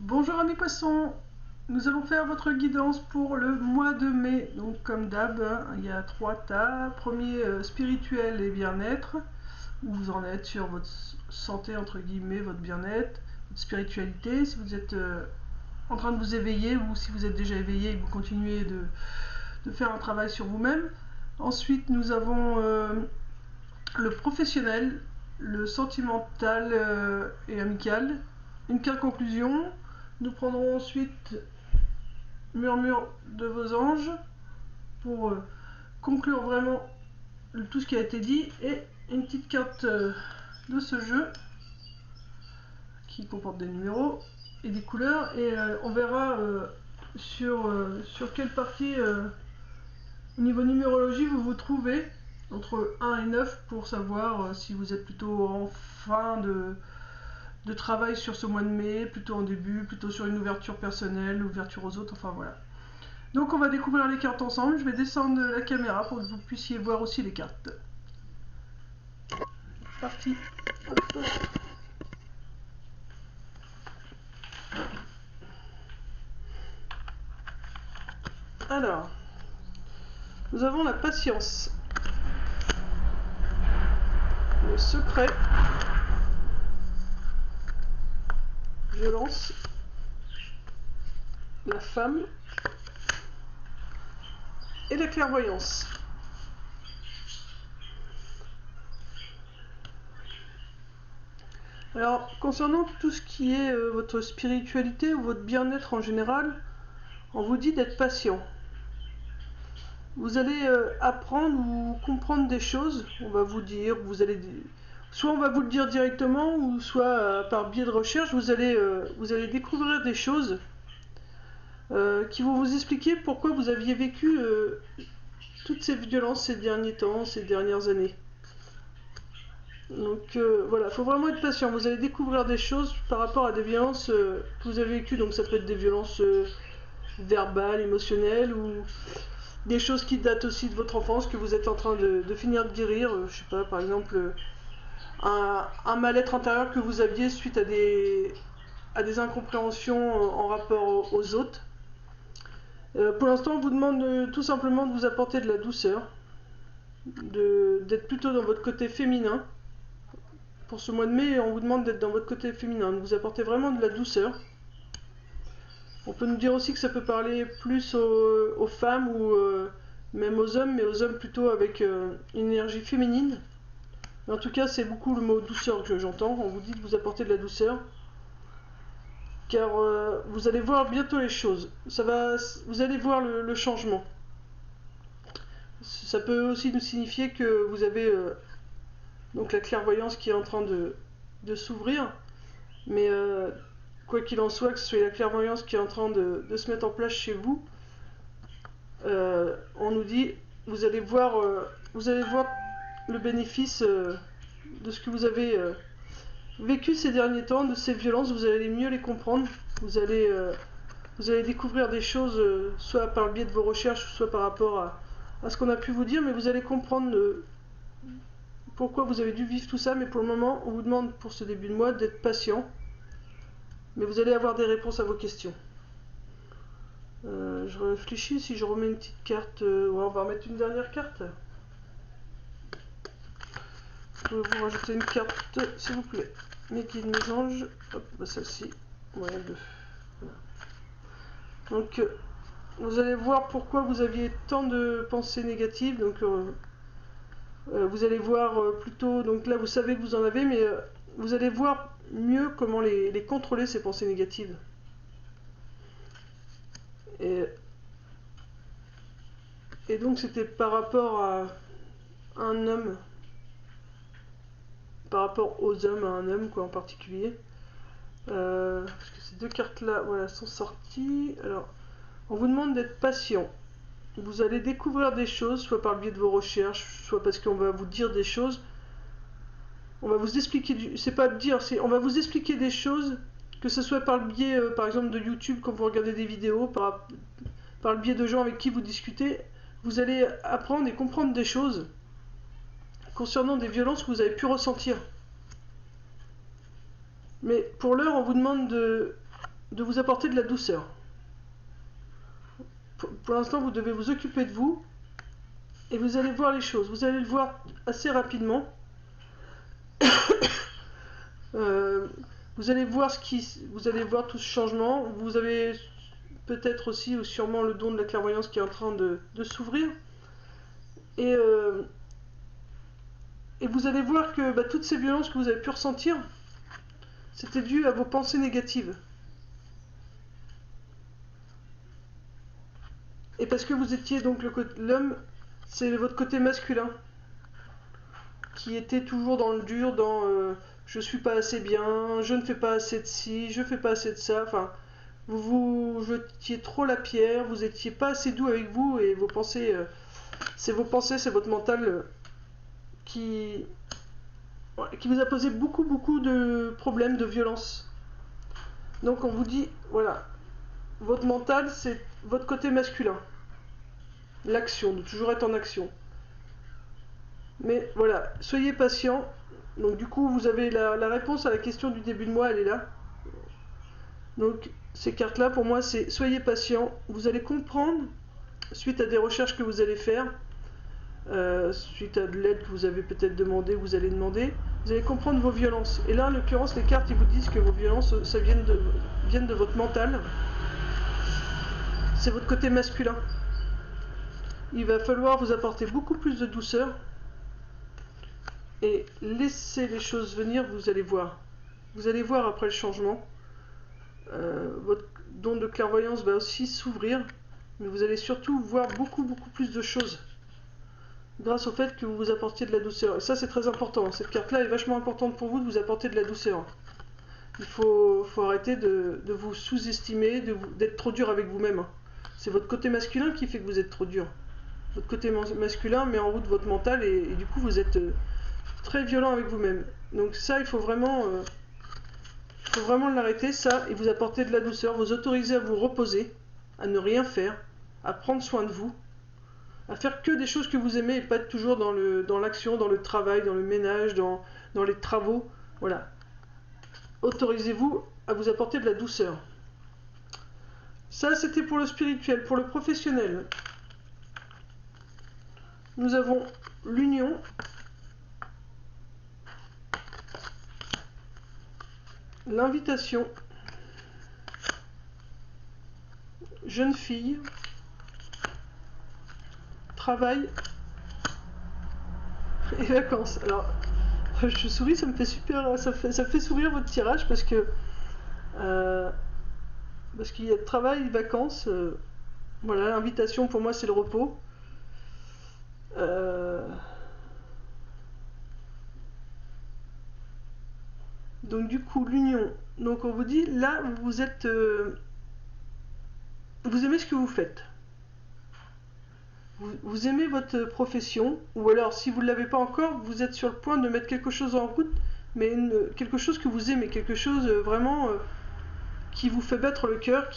Bonjour amis poissons, nous allons faire votre guidance pour le mois de mai. Donc comme d'hab, il y a 3 tas. Premier, spirituel et bien-être, où vous en êtes sur votre santé, entre guillemets, votre bien-être, votre spiritualité, si vous êtes en train de vous éveiller ou si vous êtes déjà éveillé et que vous continuez de faire un travail sur vous-même. Ensuite, nous avons le professionnel, le sentimental et amical. Une carte conclusion. Nous prendrons ensuite Murmure de vos anges pour conclure vraiment tout ce qui a été dit et une petite carte de ce jeu qui comporte des numéros et des couleurs et on verra sur quelle partie au niveau numérologie vous vous trouvez entre 1 et 9 pour savoir si vous êtes plutôt en fin de travail sur ce mois de mai, plutôt en début, plutôt sur une ouverture personnelle, ouverture aux autres, enfin voilà. Donc on va découvrir les cartes ensemble, je vais descendre la caméra pour que vous puissiez voir aussi les cartes. Parti. Alors, nous avons la patience, le secret, violence, la femme et la clairvoyance. Alors, concernant tout ce qui est votre spiritualité ou votre bien-être en général, on vous dit d'être patient. Vous allez apprendre ou comprendre des choses, on va vous dire, soit on va vous le dire directement, ou soit par biais de recherche, vous allez découvrir des choses qui vont vous expliquer pourquoi vous aviez vécu toutes ces violences ces derniers temps, ces dernières années. Donc voilà, il faut vraiment être patient. Vous allez découvrir des choses par rapport à des violences que vous avez vécues. Donc ça peut être des violences verbales, émotionnelles, ou des choses qui datent aussi de votre enfance, que vous êtes en train de finir de guérir. Je sais pas, par exemple, un mal-être intérieur que vous aviez suite à des incompréhensions en rapport aux autres. Pour l'instant, on vous demande tout simplement de vous apporter de la douceur, d'être plutôt dans votre côté féminin. Pour ce mois de mai, on vous demande d'être dans votre côté féminin, de vous apporter vraiment de la douceur. On peut nous dire aussi que ça peut parler plus aux femmes ou même aux hommes, mais aux hommes plutôt avec une énergie féminine. Mais en tout cas, c'est beaucoup le mot douceur que j'entends. On vous dit de vous apporter de la douceur. Car vous allez voir bientôt les choses. Vous allez voir le changement. Ça peut aussi nous signifier que vous avez donc la clairvoyance qui est en train de s'ouvrir. Mais quoi qu'il en soit, que ce soit la clairvoyance qui est en train de se mettre en place chez vous, on nous dit vous allez voir le bénéfice de ce que vous avez vécu ces derniers temps, de ces violences. Vous allez mieux les comprendre. Vous allez découvrir des choses, soit par le biais de vos recherches, soit par rapport à ce qu'on a pu vous dire, mais vous allez comprendre pourquoi vous avez dû vivre tout ça. Mais pour le moment, on vous demande pour ce début de mois d'être patient. Mais vous allez avoir des réponses à vos questions. Je réfléchis si je remets une petite carte. Ouais, on va remettre une dernière carte. Je vais vous rajouter une carte, s'il vous plaît. Mes guides, mes anges. Hop, bah celle-ci. Ouais, deux. Donc, vous allez voir pourquoi vous aviez tant de pensées négatives. Donc, vous allez voir plutôt. Donc là, vous savez que vous en avez, mais vous allez voir mieux comment les contrôler, ces pensées négatives. Et donc c'était par rapport à un homme, par rapport aux hommes, à un homme quoi en particulier. Parce que ces deux cartes là voilà, sont sorties. Alors, on vous demande d'être patient. Vous allez découvrir des choses, soit par le biais de vos recherches, soit parce qu'on va vous dire des choses. On va vous expliquer, c'est pas dire, on va vous expliquer des choses, que ce soit par le biais, par exemple, de YouTube, quand vous regardez des vidéos, par le biais de gens avec qui vous discutez. Vous allez apprendre et comprendre des choses concernant des violences que vous avez pu ressentir. Mais pour l'heure, on vous demande de vous apporter de la douceur. Pour l'instant, vous devez vous occuper de vous et vous allez voir les choses. Vous allez le voir assez rapidement. Vous allez voir vous allez voir tout ce changement. Vous avez peut-être aussi ou sûrement le don de la clairvoyance qui est en train de s'ouvrir. Et vous allez voir que toutes ces violences que vous avez pu ressentir, c'était dû à vos pensées négatives. Et parce que vous étiez donc l'homme, c'est votre côté masculin qui était toujours dans le dur, dans je suis pas assez bien, je ne fais pas assez de ci, je fais pas assez de ça. Enfin, vous jetiez trop la pierre, vous étiez pas assez doux avec vous et vos pensées, c'est votre mental qui vous a posé beaucoup de problèmes, de violence. Donc on vous dit, voilà, votre mental c'est votre côté masculin. L'action, de toujours être en action. Mais voilà, soyez patient. Donc du coup, vous avez la réponse à la question du début de mois, elle est là. Donc ces cartes-là, pour moi, c'est soyez patient. Vous allez comprendre, suite à des recherches que vous allez faire, suite à de l'aide que vous avez peut-être demandé, vous allez demander, vous allez comprendre vos violences. Et là, en l'occurrence, les cartes, ils vous disent que vos violences, ça viennent de votre mental. C'est votre côté masculin. Il va falloir vous apporter beaucoup plus de douceur et laisser les choses venir, vous allez voir. Vous allez voir après le changement. Votre don de clairvoyance va aussi s'ouvrir, mais vous allez surtout voir beaucoup plus de choses grâce au fait que vous vous apportiez de la douceur. Et ça, c'est très important. Cette carte-là est vachement importante pour vous de vous apporter de la douceur. Il faut arrêter de vous sous-estimer, d'être trop dur avec vous-même. C'est votre côté masculin qui fait que vous êtes trop dur. Votre côté masculin met en route votre mental et du coup vous êtes très violent avec vous-même. Donc ça, il faut vraiment l'arrêter, ça, et vous apporter de la douceur, vous autoriser à vous reposer, à ne rien faire, à prendre soin de vous, à faire que des choses que vous aimez et pas être toujours dans l'action, dans le travail, dans le ménage, dans les travaux. Voilà. Autorisez-vous à vous apporter de la douceur. Ça, c'était pour le spirituel. Pour le professionnel, nous avons l'union, l'invitation, jeune fille, travail et vacances. Alors, je souris, ça me fait super, ça fait sourire votre tirage parce qu'il y a travail, vacances. Voilà, l'invitation pour moi c'est le repos. Donc du coup l'union. Donc on vous dit là vous êtes, vous aimez ce que vous faites. Vous aimez votre profession, ou alors si vous ne l'avez pas encore, vous êtes sur le point de mettre quelque chose en route, mais quelque chose que vous aimez, quelque chose vraiment qui vous fait battre le cœur,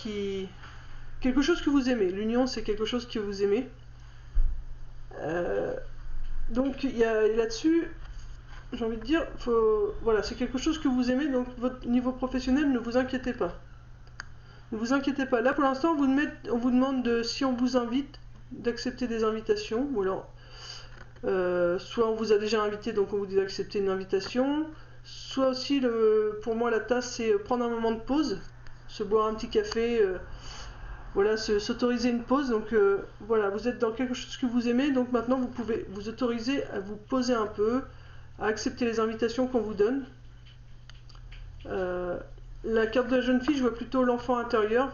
quelque chose que vous aimez. L'union, c'est quelque chose que vous aimez. Donc il y a là-dessus, j'ai envie de dire, voilà, c'est quelque chose que vous aimez, donc votre niveau professionnel, ne vous inquiétez pas. Ne vous inquiétez pas. Là pour l'instant, on vous demande si on vous invite, d'accepter des invitations, ou alors soit on vous a déjà invité donc on vous dit d'accepter une invitation, soit aussi pour moi la tasse c'est prendre un moment de pause, se boire un petit café, voilà, s'autoriser une pause. Donc voilà, vous êtes dans quelque chose que vous aimez, donc maintenant vous pouvez vous autoriser à vous poser un peu, à accepter les invitations qu'on vous donne. La carte de la jeune fille, je vois plutôt l'enfant intérieur.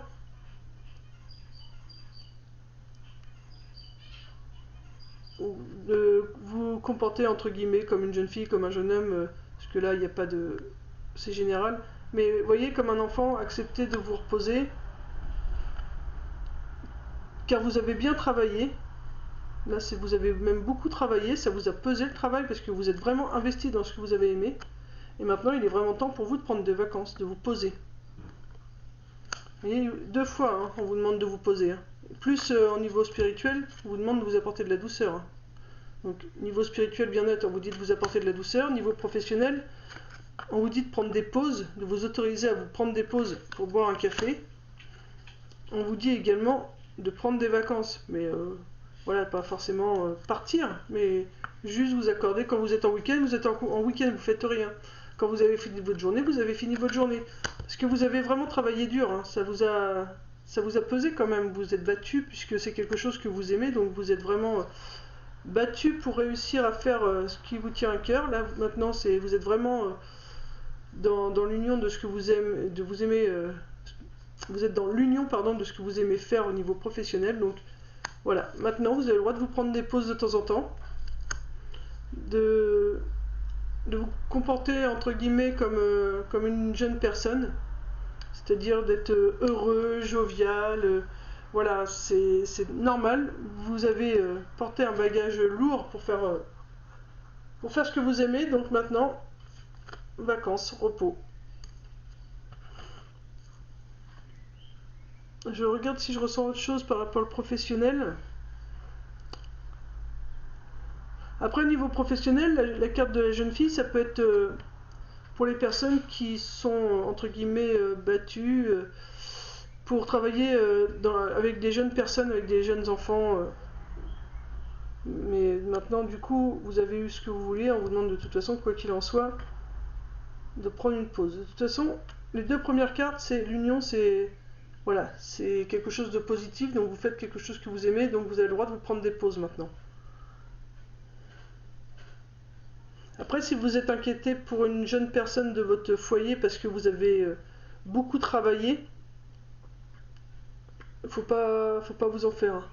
De vous comporter entre guillemets comme une jeune fille, comme un jeune homme, parce que là il n'y a pas de... c'est général, mais voyez, comme un enfant, acceptez de vous reposer, car vous avez bien travaillé. Là vous avez même beaucoup travaillé, ça vous a pesé le travail parce que vous êtes vraiment investi dans ce que vous avez aimé, et maintenant il est vraiment temps pour vous de prendre des vacances, de vous poser. Vous voyez, 2 fois hein, on vous demande de vous poser, hein. Plus au niveau spirituel, on vous demande de vous apporter de la douceur, hein. Donc niveau spirituel, bien-être, on vous dit de vous apporter de la douceur. Niveau professionnel, on vous dit de prendre des pauses, de vous autoriser à vous prendre des pauses pour boire un café. On vous dit également de prendre des vacances, mais voilà, pas forcément partir, mais juste vous accorder quand vous êtes en week-end, vous êtes en week-end, vous faites rien. Quand vous avez fini votre journée, vous avez fini votre journée. Parce que vous avez vraiment travaillé dur, hein. Ça vous a pesé quand même, vous êtes battu, puisque c'est quelque chose que vous aimez, donc vous êtes vraiment battu pour réussir à faire ce qui vous tient à cœur. Là, maintenant, vous êtes vraiment dans l'union de ce que vous aimez, vous êtes dans l'union, pardon, de ce que vous aimez faire au niveau professionnel. Donc voilà, maintenant vous avez le droit de vous prendre des pauses de temps en temps, de vous comporter entre guillemets comme une jeune personne, c'est-à-dire d'être heureux, jovial, voilà, c'est normal. Vous avez porté un bagage lourd pour faire ce que vous aimez, donc maintenant, vacances, repos. Je regarde si je ressens autre chose par rapport au professionnel. Après, au niveau professionnel, la carte de la jeune fille, ça peut être pour les personnes qui sont, entre guillemets, battues pour travailler avec des jeunes personnes, avec des jeunes enfants. Mais maintenant, du coup, vous avez eu ce que vous vouliez. On vous demande de toute façon, quoi qu'il en soit, de prendre une pause. De toute façon, les deux premières cartes, c'est l'union, c'est... Voilà, c'est quelque chose de positif, donc vous faites quelque chose que vous aimez, donc vous avez le droit de vous prendre des pauses maintenant. Après, si vous êtes inquiété pour une jeune personne de votre foyer parce que vous avez beaucoup travaillé, faut pas vous en faire.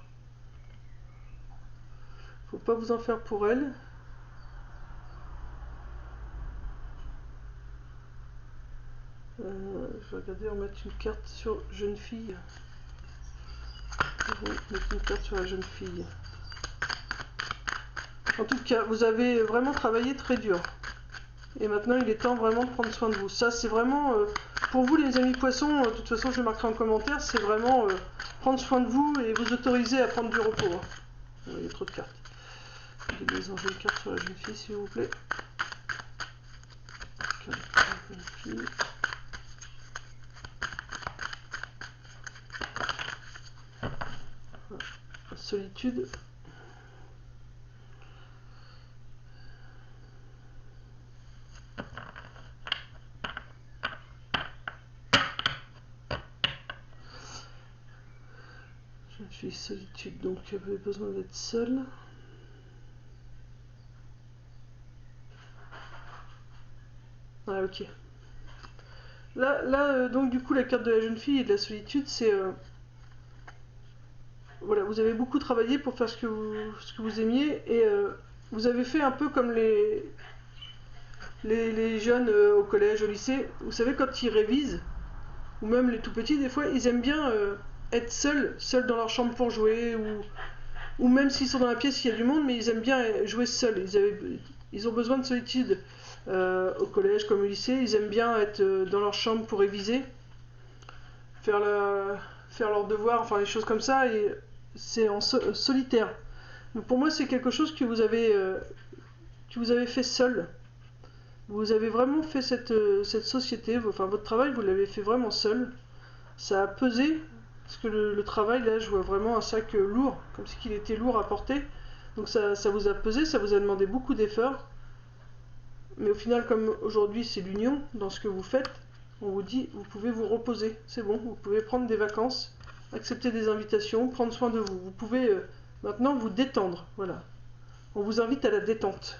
Faut pas vous en faire pour elle. Je vais regarder, on va mettre une carte sur jeune fille. On va mettre une carte sur la jeune fille. En tout cas, vous avez vraiment travaillé très dur. Et maintenant, il est temps vraiment de prendre soin de vous. Ça, c'est vraiment, pour vous les amis poissons, de toute façon, je le marquerai en commentaire, c'est vraiment prendre soin de vous et vous autoriser à prendre du repos. Hein. Il y a trop de cartes. Donnez-en une carte sur la jeune fille, s'il vous plaît. Jeune fille. Solitude. Jeune fille, solitude, donc elle avait besoin d'être seule. Ah ok. Là donc du coup la carte de la jeune fille et de la solitude, c'est... voilà, vous avez beaucoup travaillé pour faire ce que vous aimiez et vous avez fait un peu comme les jeunes au collège, au lycée. Vous savez, quand ils révisent, ou même les tout petits, des fois, ils aiment bien être seuls dans leur chambre pour jouer, ou même s'ils sont dans la pièce, il y a du monde, mais ils aiment bien jouer seuls. Ils ont besoin de solitude au collège comme au lycée. Ils aiment bien être dans leur chambre pour réviser, faire leurs devoirs, enfin des choses comme ça, et c'est en solitaire. Mais pour moi, c'est quelque chose que vous avez fait seul. Vous avez vraiment fait cette société, enfin votre travail, vous l'avez fait vraiment seul. Ça a pesé, parce que le travail, là, je vois vraiment un sac lourd, comme si il était lourd à porter. Donc ça vous a pesé, ça vous a demandé beaucoup d'efforts. Mais au final, comme aujourd'hui c'est l'union dans ce que vous faites, on vous dit, vous pouvez vous reposer, c'est bon, vous pouvez prendre des vacances, accepter des invitations, prendre soin de vous. Vous pouvez maintenant vous détendre, voilà. On vous invite à la détente.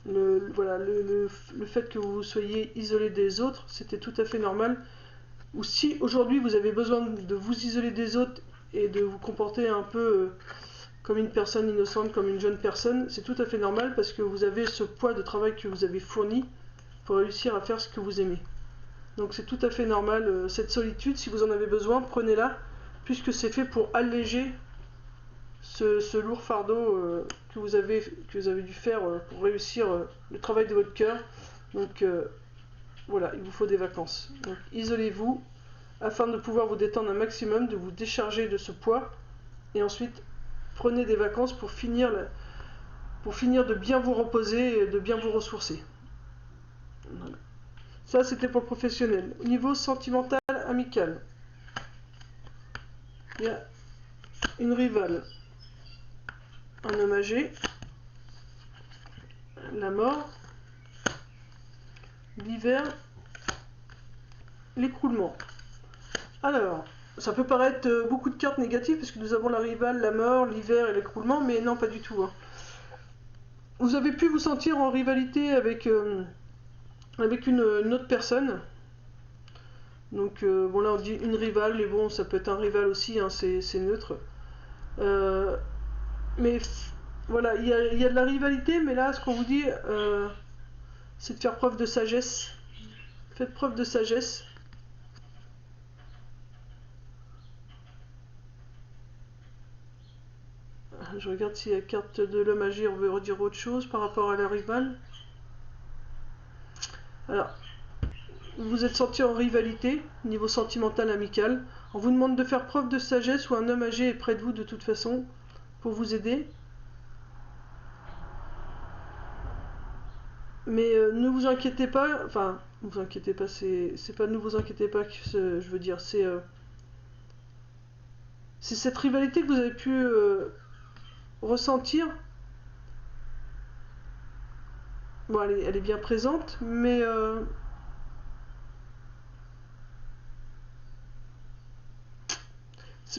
Le fait que vous soyez isolé des autres, c'était tout à fait normal. Ou si aujourd'hui vous avez besoin de vous isoler des autres et de vous comporter un peu comme une personne innocente, comme une jeune personne, c'est tout à fait normal parce que vous avez ce poids de travail que vous avez fourni pour réussir à faire ce que vous aimez. Donc c'est tout à fait normal, cette solitude, si vous en avez besoin, prenez-la, puisque c'est fait pour alléger ce lourd fardeau que vous avez dû faire pour réussir le travail de votre cœur. Donc voilà, il vous faut des vacances. Donc isolez-vous afin de pouvoir vous détendre un maximum, de vous décharger de ce poids, et ensuite prenez des vacances pour finir pour finir de bien vous reposer et de bien vous ressourcer. Voilà. Ça, c'était pour le professionnel. Au niveau sentimental, amical, il y a une rivale, un homme âgé, la mort, l'hiver, l'écroulement. Alors, ça peut paraître beaucoup de cartes négatives, parce que nous avons la rivale, la mort, l'hiver et l'écroulement, mais non, pas du tout. Hein. Vous avez pu vous sentir en rivalité avec une autre personne. Donc, bon, là, on dit une rivale, mais bon, ça peut être un rival aussi, hein, c'est neutre. Mais voilà, il y a de la rivalité, mais là, ce qu'on vous dit, c'est de faire preuve de sagesse. Faites preuve de sagesse. Je regarde si la carte de l'homme agir veut redire autre chose par rapport à la rivale. Alors, vous vous êtes senti en rivalité, niveau sentimental, amical. On vous demande de faire preuve de sagesse ou un homme âgé est près de vous de toute façon pour vous aider. Mais ne vous inquiétez pas, enfin, ne vous inquiétez pas, c'est pas ne vous inquiétez pas que je veux dire, c'est cette rivalité que vous avez pu ressentir. Bon, elle est bien présente, mais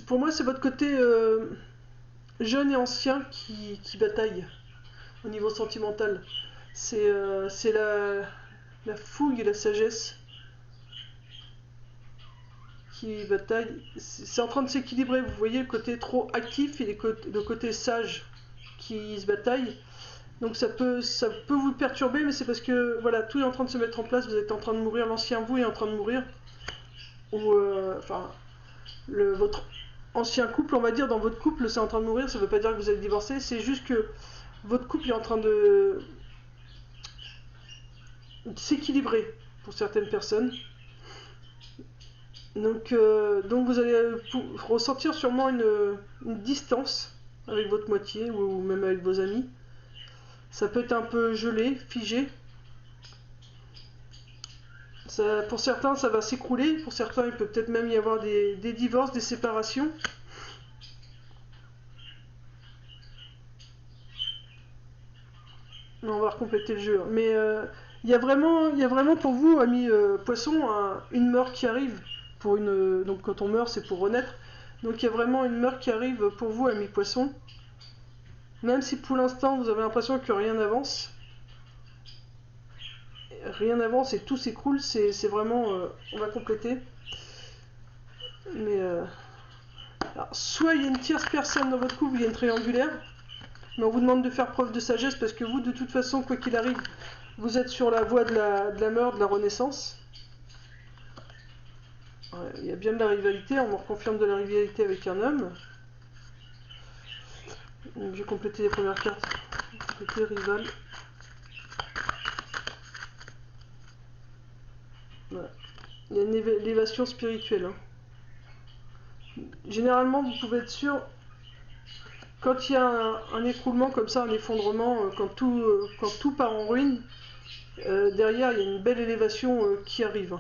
pour moi, c'est votre côté jeune et ancien qui bataille au niveau sentimental. C'est la fougue et la sagesse qui bataille. C'est en train de s'équilibrer. Vous voyez le côté trop actif et le côté sage qui se bataille. Donc ça peut vous perturber, mais c'est parce que voilà, tout est en train de se mettre en place. Vous êtes en train de mourir, l'ancien vous est en train de mourir. Ou enfin, votre ancien couple, on va dire, dans votre couple, c'est en train de mourir. Ça ne veut pas dire que vous êtes divorcé, c'est juste que votre couple est en train de s'équilibrer pour certaines personnes. Donc vous allez ressentir sûrement une distance avec votre moitié ou même avec vos amis. Ça peut être un peu gelé, figé. Ça, pour certains, ça va s'écrouler. Pour certains, il peut peut-être même y avoir des divorces, des séparations. On va recompléter le jeu. Mais il y a vraiment pour vous, amis poissons, une mort qui arrive. Donc quand on meurt, c'est pour renaître. Donc il y a vraiment une mort qui arrive pour vous, amis poissons. Même si pour l'instant, vous avez l'impression que rien n'avance. Rien n'avance et tout s'écroule, c'est vraiment... on va compléter. Mais... alors, soit il y a une tierce personne dans votre couple, il y a une triangulaire. Mais on vous demande de faire preuve de sagesse parce que vous, de toute façon, quoi qu'il arrive, vous êtes sur la voie de la mort, de la renaissance. Ouais, il y a bien de la rivalité, on me reconfirme de la rivalité avec un homme. Donc j'ai complété les premières cartes. Compléter rival. Voilà. Il y a une élévation spirituelle. Hein. Généralement, vous pouvez être sûr, quand il y a un écroulement comme ça, un effondrement, quand tout part en ruine, derrière il y a une belle élévation qui arrive.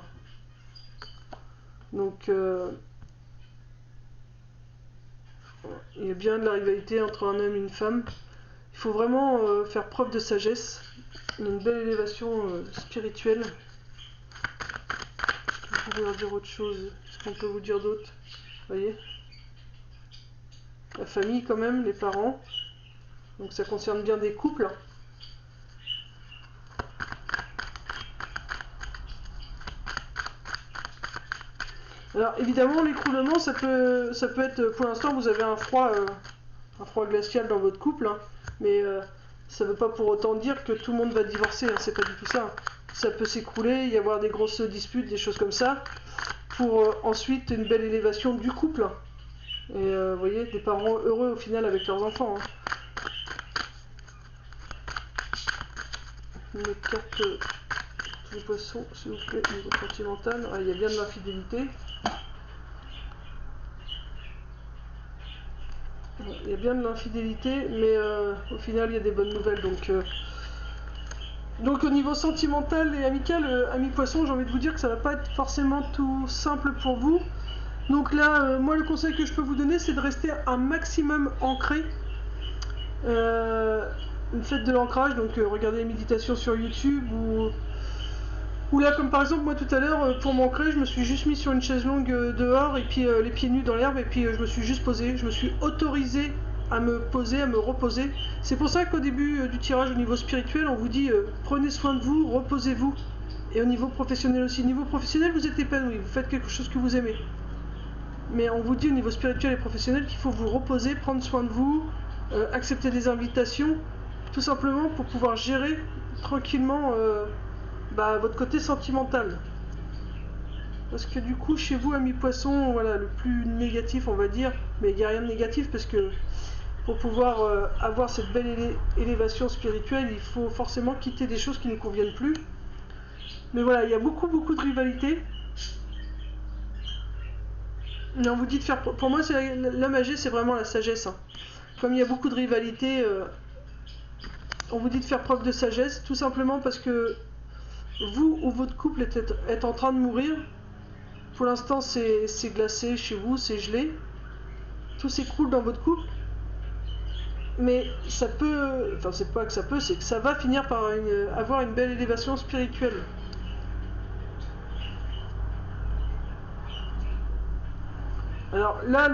Donc il y a bien de la rivalité entre un homme et une femme. Il faut vraiment faire preuve de sagesse. Il y a une belle élévation spirituelle. Vous pouvez leur dire autre chose. Ce qu'on peut vous dire d'autre. Vous voyez, la famille quand même, les parents. Donc ça concerne bien des couples. Alors évidemment l'écroulement ça peut être, pour l'instant vous avez un froid glacial dans votre couple, hein, mais ça ne veut pas pour autant dire que tout le monde va divorcer, hein, c'est pas du tout ça. Ça peut s'écrouler, y avoir des grosses disputes, des choses comme ça, pour ensuite une belle élévation du couple. Et vous voyez, des parents heureux au final avec leurs enfants. Hein. Une carte des poissons, s'il vous plaît, niveau sentimental. Ah, il y a bien de l'infidélité. Il y a bien de l'infidélité, mais au final, il y a des bonnes nouvelles. Donc au niveau sentimental et amical, ami poisson, j'ai envie de vous dire que ça va pas être forcément tout simple pour vous. Donc là, moi, le conseil que je peux vous donner, c'est de rester un maximum ancré. Faites de l'ancrage, donc regardez les méditations sur YouTube ou là, comme par exemple, moi tout à l'heure, pour m'ancrer, je me suis juste mis sur une chaise longue dehors et puis les pieds nus dans l'herbe et puis je me suis juste posé. Je me suis autorisé à me poser, à me reposer. C'est pour ça qu'au début du tirage au niveau spirituel, on vous dit prenez soin de vous, reposez-vous. Et au niveau professionnel aussi. Au niveau professionnel, vous êtes épanoui, vous faites quelque chose que vous aimez. Mais on vous dit au niveau spirituel et professionnel qu'il faut vous reposer, prendre soin de vous, accepter des invitations, tout simplement pour pouvoir gérer tranquillement votre côté sentimental. Parce que du coup, chez vous, ami poisson, voilà, le plus négatif, on va dire, mais il n'y a rien de négatif parce que pour pouvoir avoir cette belle élévation spirituelle, il faut forcément quitter des choses qui ne nous conviennent plus. Mais voilà, il y a beaucoup de rivalité. Mais on vous dit de faire... Pour moi, la magie, c'est vraiment la sagesse. Hein. Comme il y a beaucoup de rivalité, on vous dit de faire preuve de sagesse, tout simplement parce que vous ou votre couple est en train de mourir. Pour l'instant, c'est glacé chez vous, c'est gelé. Tout s'écroule dans votre couple. Mais ça peut... Enfin, c'est pas que ça peut, c'est que ça va finir par avoir une belle élévation spirituelle. Alors là,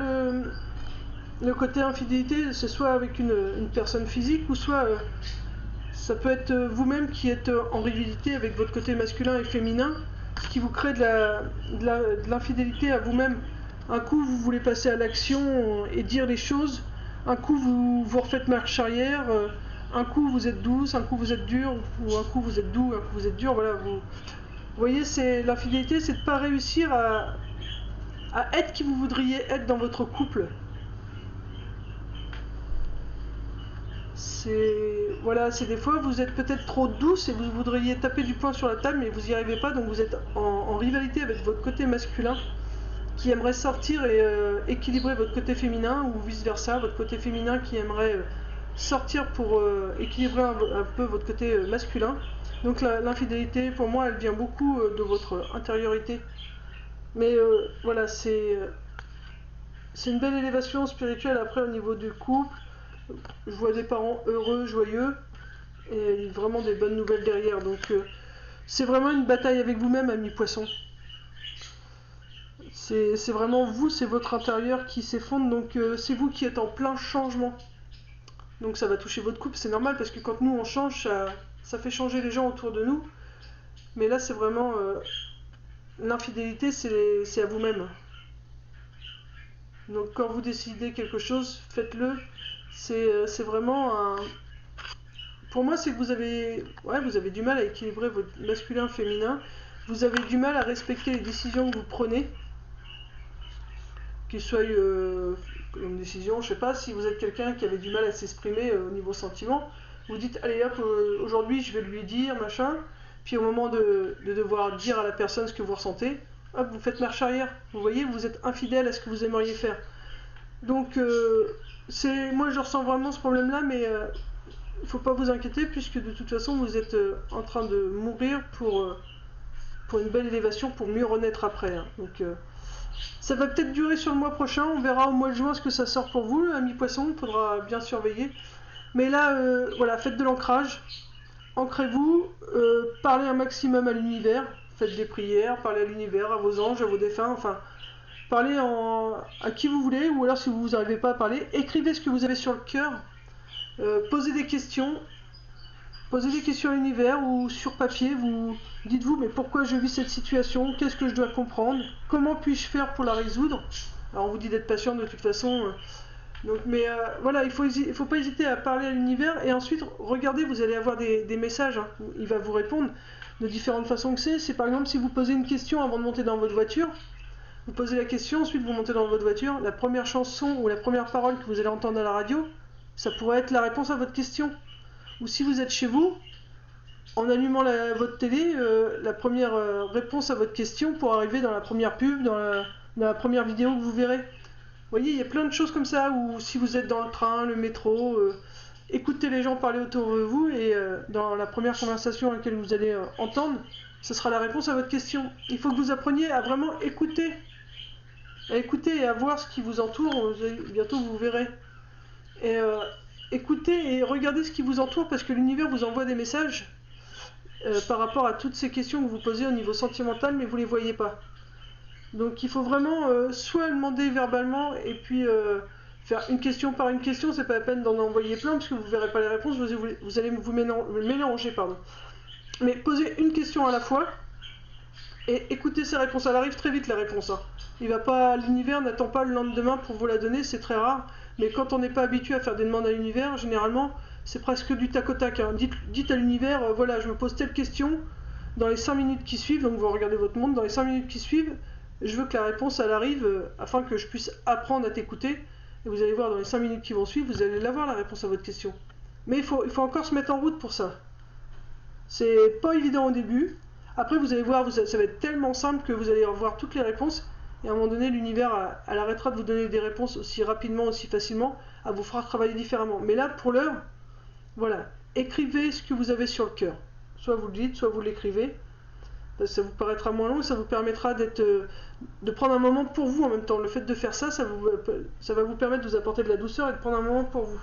le côté infidélité, c'est soit avec une personne physique, ou soit ça peut être vous-même qui êtes en rivalité avec votre côté masculin et féminin, ce qui vous crée de l'infidélité à vous-même. Un coup, vous voulez passer à l'action et dire les choses, un coup, vous refaites marche arrière, un coup, vous êtes douce, un coup, vous êtes dur, ou un coup, vous êtes doux, un coup, vous êtes dur, voilà. Vous voyez, l'infidélité, c'est de ne pas réussir à être qui vous voudriez être dans votre couple. C'est des fois vous êtes peut-être trop douce et vous voudriez taper du poing sur la table mais vous n'y arrivez pas, donc vous êtes en rivalité avec votre côté masculin qui aimerait sortir et équilibrer votre côté féminin, ou vice versa, votre côté féminin qui aimerait sortir pour équilibrer un peu votre côté masculin. Donc l'infidélité, pour moi, elle vient beaucoup de votre intériorité. Mais voilà, c'est une belle élévation spirituelle après au niveau du couple. Je vois des parents heureux, joyeux, et vraiment des bonnes nouvelles derrière. Donc c'est vraiment une bataille avec vous-même, ami poisson. C'est vraiment vous, c'est votre intérieur qui s'effondre, donc c'est vous qui êtes en plein changement. Donc ça va toucher votre couple, c'est normal, parce que quand nous on change, ça fait changer les gens autour de nous. Mais là c'est vraiment... l'infidélité, c'est à vous-même. Donc quand vous décidez quelque chose, faites-le. C'est vraiment un... Pour moi, c'est que vous avez du mal à équilibrer votre masculin-féminin. Vous avez du mal à respecter les décisions que vous prenez. Qu'ils soient une décision, je sais pas, si vous êtes quelqu'un qui avait du mal à s'exprimer au niveau sentiment, vous dites, allez hop, aujourd'hui je vais lui dire, machin. Puis au moment de devoir dire à la personne ce que vous ressentez, hop, vous faites marche arrière. Vous voyez, vous êtes infidèle à ce que vous aimeriez faire. Donc, moi je ressens vraiment ce problème-là, mais il ne faut pas vous inquiéter, puisque de toute façon vous êtes en train de mourir pour une belle élévation, pour mieux renaître après. Hein. Donc, ça va peut-être durer sur le mois prochain, on verra au mois de juin ce que ça sort pour vous, ami poisson, il faudra bien surveiller. Mais là, voilà, faites de l'ancrage. Ancrez-vous, parlez un maximum à l'univers, faites des prières, parlez à l'univers, à vos anges, à vos défunts, enfin, parlez à qui vous voulez, ou alors si vous n'arrivez pas à parler, écrivez ce que vous avez sur le cœur, posez des questions à l'univers ou sur papier, dites-vous, mais pourquoi je vis cette situation, qu'est-ce que je dois comprendre, comment puis-je faire pour la résoudre. Alors on vous dit d'être patient de toute façon, donc, mais voilà, il faut pas hésiter à parler à l'univers, et ensuite, regardez, vous allez avoir des messages, hein, il va vous répondre de différentes façons que c'est par exemple si vous posez une question avant de monter dans votre voiture, vous posez la question, ensuite vous montez dans votre voiture, la première chanson ou la première parole que vous allez entendre à la radio, ça pourrait être la réponse à votre question. Ou si vous êtes chez vous, en allumant votre télé, la première réponse à votre question pour arriver dans la première pub, dans la première vidéo que vous verrez. voyez, il y a plein de choses comme ça, ou si vous êtes dans le train, le métro, écoutez les gens parler autour de vous, et dans la première conversation à laquelle vous allez entendre, ce sera la réponse à votre question. Il faut que vous appreniez à vraiment écouter et à voir ce qui vous entoure, bientôt vous verrez. Et écoutez et regardez ce qui vous entoure, parce que l'univers vous envoie des messages par rapport à toutes ces questions que vous posez au niveau sentimental, mais vous ne les voyez pas. Donc il faut vraiment soit demander verbalement, et puis faire une question par une question, c'est pas la peine d'en envoyer plein, parce que vous ne verrez pas les réponses, vous allez vous mélanger, pardon. Mais posez une question à la fois, et écoutez ces réponses. Elle arrive très vite, la réponse. Hein. L'univers n'attend pas le lendemain pour vous la donner, c'est très rare. Mais quand on n'est pas habitué à faire des demandes à l'univers, généralement, c'est presque du tac au tac. Hein. Dites à l'univers, voilà, je me pose telle question, dans les 5 minutes qui suivent, donc vous regardez votre montre, dans les 5 minutes qui suivent, je veux que la réponse, elle arrive, afin que je puisse apprendre à t'écouter. Et vous allez voir, dans les 5 minutes qui vont suivre, vous allez l'avoir, la réponse à votre question. Mais il faut encore se mettre en route pour ça. C'est pas évident au début. Après, vous allez voir, ça va être tellement simple que vous allez revoir toutes les réponses. Et à un moment donné, l'univers, elle arrêtera de vous donner des réponses aussi rapidement, aussi facilement. Elle vous fera travailler différemment. Mais là, pour l'heure, voilà. Écrivez ce que vous avez sur le cœur. Soit vous le dites, soit vous l'écrivez. Ça vous paraîtra moins long et ça vous permettra de prendre un moment pour vous en même temps. Le fait de faire ça, ça va vous permettre de vous apporter de la douceur et de prendre un moment pour vous.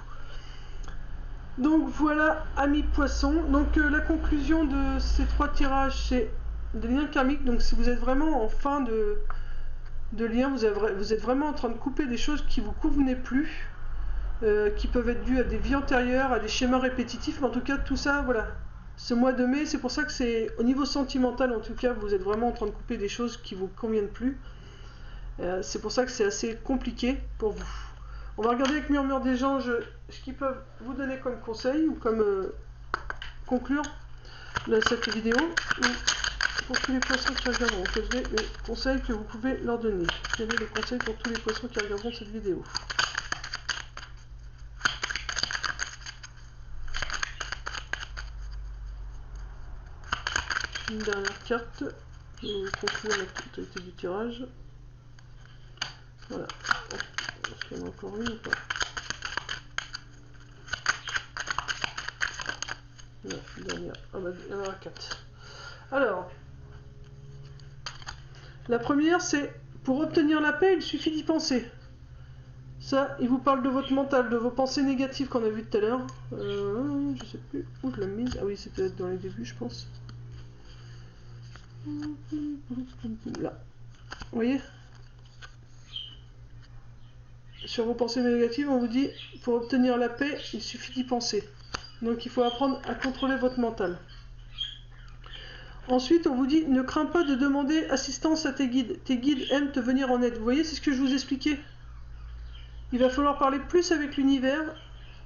Donc voilà, amis poissons. Donc la conclusion de ces 3 tirages, c'est des liens karmiques. Donc si vous êtes vraiment en fin de lien, vous êtes vraiment en train de couper des choses qui ne vous convenaient plus, qui peuvent être dues à des vies antérieures, à des schémas répétitifs. Mais en tout cas, tout ça, voilà. Ce mois de mai, c'est pour ça que c'est au niveau sentimental, en tout cas, vous êtes vraiment en train de couper des choses qui ne vous conviennent plus. C'est pour ça que c'est assez compliqué pour vous. On va regarder avec Murmure des Anges ce qu'ils peuvent vous donner comme conseil ou comme conclure cette vidéo. Pour tous les poissons qui regarderont, quels sont les conseils que vous pouvez leur donner? Quels sont les conseils pour tous les poissons qui regarderont cette vidéo? Une dernière carte pour conclure la totalité du tirage. Voilà. Est-ce qu'il y en a encore une ou pas? Non, dernière. Ah bah, il y en aura 4. Alors, la première, c'est pour obtenir la paix, il suffit d'y penser. Ça, il vous parle de votre mental, de vos pensées négatives qu'on a vues tout à l'heure. Je sais plus où je l'ai mise. Ah oui, c'était dans les débuts, je pense. Là. Vous voyez? Sur vos pensées négatives, on vous dit, pour obtenir la paix, il suffit d'y penser. Donc il faut apprendre à contrôler votre mental. Ensuite, on vous dit, ne crains pas de demander assistance à tes guides. Tes guides aiment te venir en aide. Vous voyez, c'est ce que je vous expliquais. Il va falloir parler plus avec l'univers,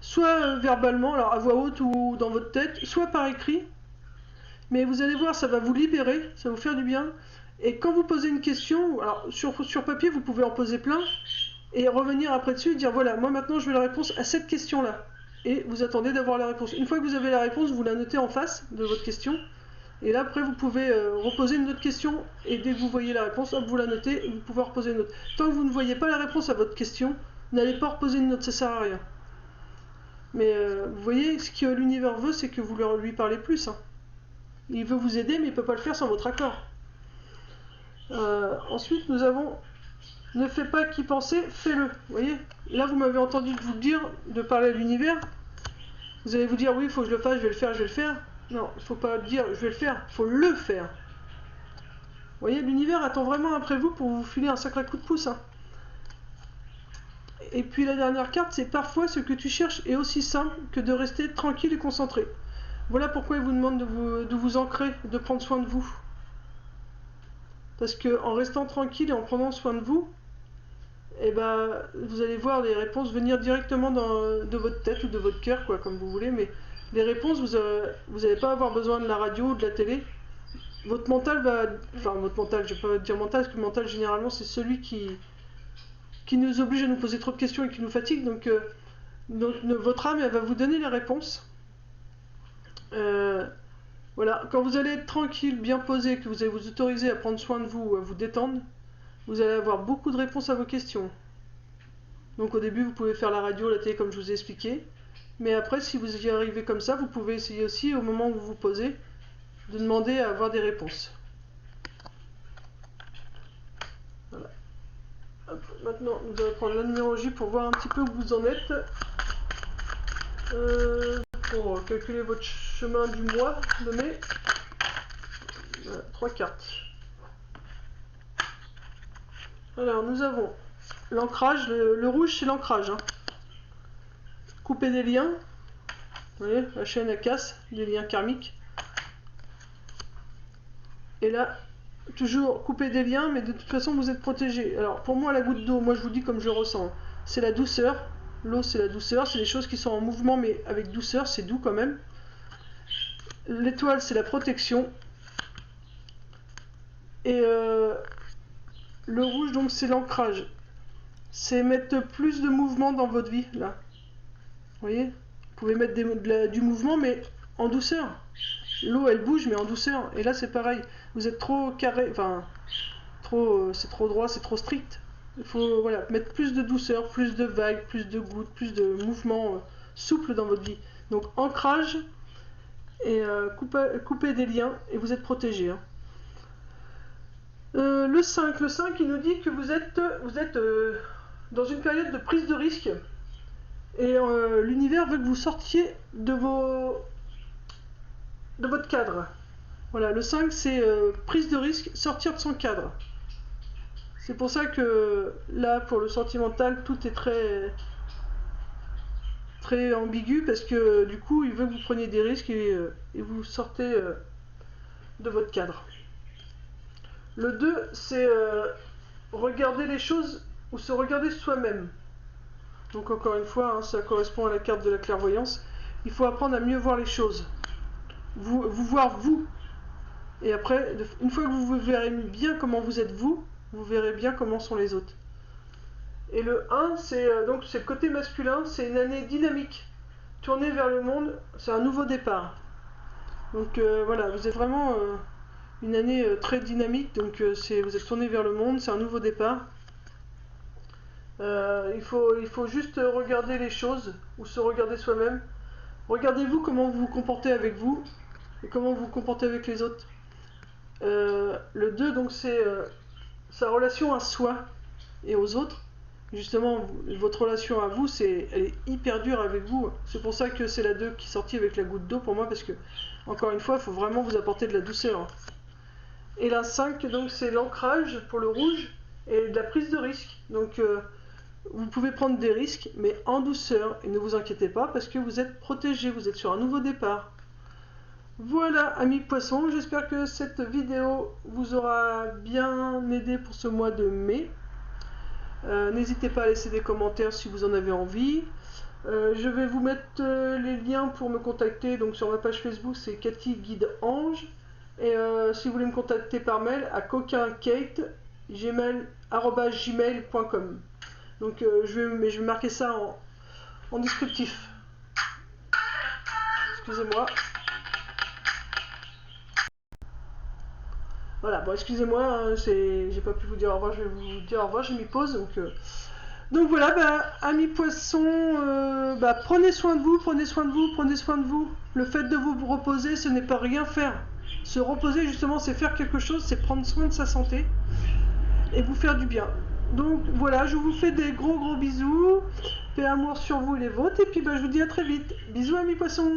soit verbalement, alors à voix haute ou dans votre tête, soit par écrit. Mais vous allez voir, ça va vous libérer, ça va vous faire du bien. Et quand vous posez une question, alors sur papier, vous pouvez en poser plein, et revenir après dessus et dire, voilà, moi maintenant je veux la réponse à cette question-là. Et vous attendez d'avoir la réponse. Une fois que vous avez la réponse, vous la notez en face de votre question. Et là, après, vous pouvez reposer une autre question. Et dès que vous voyez la réponse, hop, vous la notez et vous pouvez reposer une autre. Tant que vous ne voyez pas la réponse à votre question, n'allez pas reposer une autre, ça sert à rien. Mais vous voyez, ce que l'univers veut, c'est que vous lui parlez plus. Hein. Il veut vous aider, mais il ne peut pas le faire sans votre accord. Ensuite, nous avons... Ne fais pas qu'y penser, fais-le. Vous voyez? Là, vous m'avez entendu vous dire, de parler à l'univers. Vous allez vous dire, oui, il faut que je le fasse, je vais le faire, je vais le faire. Non, il ne faut pas dire, je vais le faire, il faut le faire. Vous voyez, l'univers attend vraiment après vous pour vous filer un sacré coup de pouce. Hein. Et puis la dernière carte, c'est parfois ce que tu cherches est aussi simple que de rester tranquille et concentré. Voilà pourquoi il vous demande de vous ancrer, de prendre soin de vous. Parce qu'en restant tranquille et en prenant soin de vous, et ben, vous allez voir les réponses venir directement de votre tête ou de votre cœur, quoi, comme vous voulez. Mais les réponses, vous n'allez pas avoir besoin de la radio ou de la télé. Votre mental va... Enfin, votre mental, je ne vais pas dire mental, parce que le mental, généralement, c'est celui qui nous oblige à nous poser trop de questions et qui nous fatigue. Donc votre âme, elle va vous donner les réponses. Voilà, quand vous allez être tranquille, bien posé, que vous allez vous autoriser à prendre soin de vous, à vous détendre, vous allez avoir beaucoup de réponses à vos questions. Donc au début, vous pouvez faire la radio, la télé comme je vous ai expliqué. Mais après, si vous y arrivez comme ça, vous pouvez essayer aussi, au moment où vous vous posez, de demander à avoir des réponses. Voilà. Hop, maintenant, nous allons prendre la numérologie pour voir un petit peu où vous en êtes. Pour calculer votre chemin du mois de mai. Voilà, 3 cartes. Alors, nous avons l'ancrage. Le rouge, c'est l'ancrage. Hein. Couper des liens. Vous voyez, la chaîne elle casse, des liens karmiques. Et là, toujours couper des liens, mais de toute façon, vous êtes protégé. Alors, pour moi, la goutte d'eau, moi je vous dis comme je ressens, c'est la douceur. L'eau, c'est la douceur. C'est des choses qui sont en mouvement, mais avec douceur, c'est doux quand même. L'étoile, c'est la protection. Et le rouge, donc, c'est l'ancrage. C'est mettre plus de mouvement dans votre vie, là. Vous voyez? Vous pouvez mettre du mouvement, mais en douceur. L'eau, elle bouge, mais en douceur. Et là, c'est pareil. Vous êtes trop carré, enfin, c'est trop droit, c'est trop strict. Il faut voilà, mettre plus de douceur, plus de vagues, plus de gouttes, plus de mouvements souples dans votre vie. Donc, ancrage et couper des liens, et vous êtes protégé. Hein. Le 5, il nous dit que vous êtes dans une période de prise de risque. Et l'univers veut que vous sortiez de votre cadre. Voilà, le 5, c'est prise de risque, sortir de son cadre. C'est pour ça que là, pour le sentimental, tout est très ambigu, parce que du coup, il veut que vous preniez des risques et vous sortez de votre cadre. Le 2, c'est regarder les choses ou se regarder soi-même. Donc encore une fois, hein, ça correspond à la carte de la clairvoyance. Il faut apprendre à mieux voir les choses. Vous voir vous. Et après, une fois que vous verrez bien comment vous êtes vous verrez bien comment sont les autres. Et le 1, c'est le côté masculin, c'est une année dynamique. Tournée vers le monde, c'est un nouveau départ. Donc voilà, vous êtes vraiment une année très dynamique, donc vous êtes tourné vers le monde, c'est un nouveau départ. Il faut juste regarder les choses, ou se regarder soi-même. Regardez-vous comment vous vous comportez avec vous, et comment vous vous comportez avec les autres. Le 2, donc c'est sa relation à soi et aux autres. Justement, votre relation à vous, elle est hyper dure avec vous. C'est pour ça que c'est la 2 qui est sortie avec la goutte d'eau pour moi, parce que, encore une fois, il faut vraiment vous apporter de la douceur. Et la 5, donc c'est l'ancrage pour le rouge et de la prise de risque. Donc vous pouvez prendre des risques, mais en douceur. Et ne vous inquiétez pas, parce que vous êtes protégé, vous êtes sur un nouveau départ. Voilà, amis poissons, j'espère que cette vidéo vous aura bien aidé pour ce mois de mai. N'hésitez pas à laisser des commentaires si vous en avez envie. Je vais vous mettre les liens pour me contacter. Donc sur ma page Facebook, c'est Cathy Guide Ange. Et si vous voulez me contacter par mail, à coquinkate@gmail.com. Donc je vais marquer ça en descriptif. Excusez-moi. Voilà, bon excusez-moi, hein, j'ai pas pu vous dire au revoir, je vais vous dire au revoir, j'ai mis pause. Donc voilà, amis poissons, prenez soin de vous, prenez soin de vous, prenez soin de vous. Le fait de vous reposer, ce n'est pas rien faire. Se reposer justement, c'est faire quelque chose, c'est prendre soin de sa santé et vous faire du bien. Donc voilà, je vous fais des gros bisous, paix amour sur vous et les vôtres, et puis je vous dis à très vite. Bisous amis poissons.